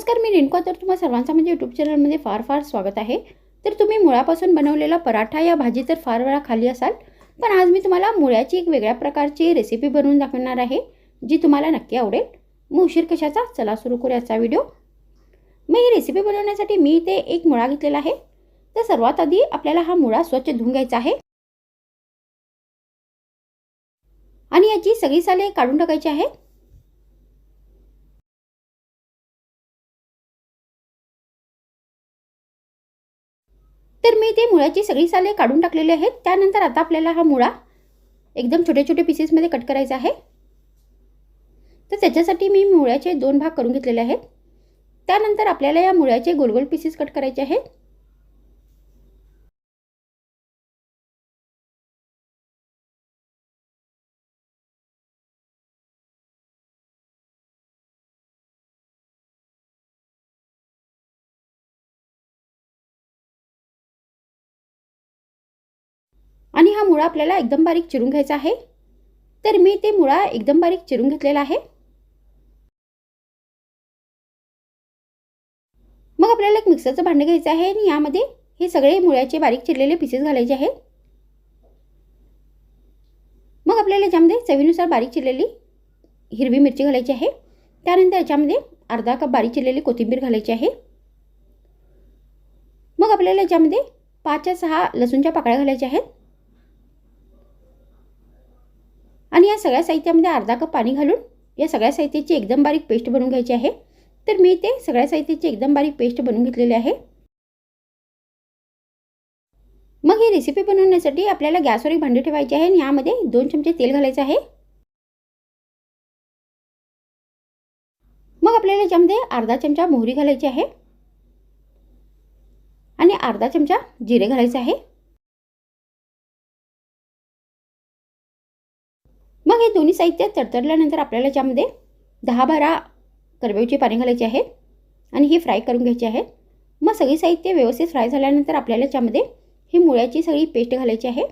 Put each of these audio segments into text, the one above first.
नमस्कार, मी रिंकू. तर तुम्हा सर्वांचं म्हणजे यूट्यूब चॅनलमध्ये फार फार स्वागत आहे. तर तुम्ही मुळापासून बनवलेला पराठा या भाजी तर फार वेळा खाल्ली असाल, पण आज मी तुम्हाला मुळ्याची एक वेगळ्या प्रकारची रेसिपी बनवून दाखवणार आहे, जी तुम्हाला नक्की आवडेल. मग उशीर कशाचा, चला सुरू करूया आजचा व्हिडिओ. मग ही रेसिपी बनवण्यासाठी मी इथे एक मुळा घेतलेला आहे. तर सर्वात आधी आपल्याला हा मुळा स्वच्छ धुवून घ्यायचा आहे आणि याची सगळी साले काढून टाकायची आहेत. तर मी ते मुळ्याची सगळी साले काढून टाकलेली आहेत. त्यानंतर आता आपल्याला हा मुळा एकदम छोटे छोटे पीसेसमध्ये कट करायचा आहे. तर त्याच्यासाठी मी मुळ्याचे 2 भाग करून घेतलेले आहेत. त्यानंतर आपल्याला या मुळ्याचे गोल गोल पीसेस कट करायचे आहेत. आणि हा मुळा आपल्याला एकदम बारीक चिरून घ्यायचा आहे. तर मी ते मुळा एकदम बारीक चिरून घेतलेला आहे. मग आपल्याला एक मिक्सरचं भांडं घ्यायचं आहे आणि यामध्ये हे सगळे मुळ्याचे बारीक चिरलेले पीसेस घालायचे आहेत. मग आपल्याला याच्यामध्ये चवीनुसार बारीक चिरलेली हिरवी मिरची घालायची आहे. त्यानंतर याच्यामध्ये अर्धा कप बारीक चिरलेली कोथिंबीर घालायची आहे. मग आपल्याला याच्यामध्ये 5 ते 6 लसूणच्या पाकळ्या घालायच्या आहेत आणि या सगळ्या साहित्यामध्ये अर्धा कप पाणी घालून या सगळ्या साहित्याची एकदम बारीक पेस्ट बनवून घ्यायची आहे. तर मी ते सगळ्या साहित्याची एकदम बारीक पेस्ट बनवून घेतलेली आहे. मग ही रेसिपी बनवण्यासाठी आपल्याला गॅसवर एक भांडे ठेवायचे आहे आणि यामध्ये 2 चमचे तेल घालायचे आहे. मग आपल्याला याच्यामध्ये अर्धा चमचा मोहरी घालायची आहे आणि अर्धा चमचा जिरे घालायचे आहे. मग हे दोन्ही साहित्य तडतडल्यानंतर आपल्याला याच्यामध्ये 10-12 करवेची पाने घालायची आहेत आणि ही फ्राय करून घ्यायची आहेत. मग सगळी साहित्य व्यवस्थित फ्राय झाल्यानंतर आपल्याला याच्यामध्ये ही मुळ्याची सगळी पेस्ट घालायची आहे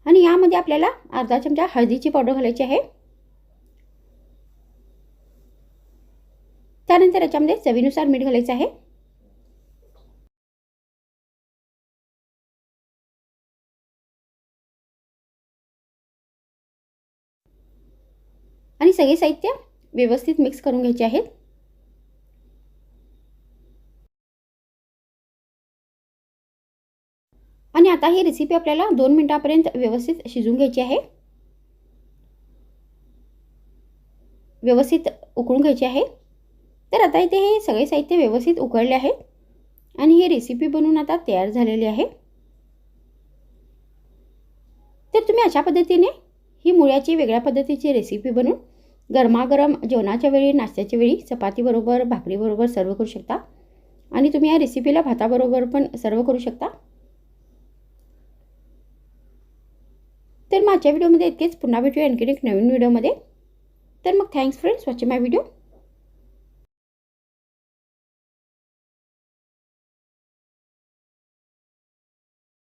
आणि यामध्ये आपल्याला अर्धा चमचा हळदीची पावडर घालायची आहे. त्यानंतर याच्यामध्ये चवीनुसार मीठ घालायचं आहे. आणि सगळे साहित्य व्यवस्थित मिक्स करून घ्यायचे आहेत. आणि आता ही रेसिपी आपल्याला 2 मिनिटांपर्यंत व्यवस्थित शिजवून घ्यायची आहे. व्यवस्थित उकळून घ्यायची आहे. तर आता इथे हे सगळे साहित्य व्यवस्थित उकळले आहेत आणि ही रेसिपी बनवून आता तयार झालेली आहे. तर तुम्ही अशा पद्धतीने ही मुळ्याची वेगळ्या पद्धतीची रेसिपी बनवून गरमागरम जेवणाच्या वेळी, नाश्त्याच्या वेळी, चपातीबरोबर, भाकरीबरोबर सर्व करू शकता आणि तुम्ही या रेसिपीला भाताबरोबर पण सर्व करू शकता. तर माझ्या व्हिडिओमध्ये इतकेच. पुन्हा भेटूया आणखीन एक नवीन व्हिडिओमध्ये. तर मग थँक्स फ्रेंड्स वॉचिंग माय व्हिडिओ.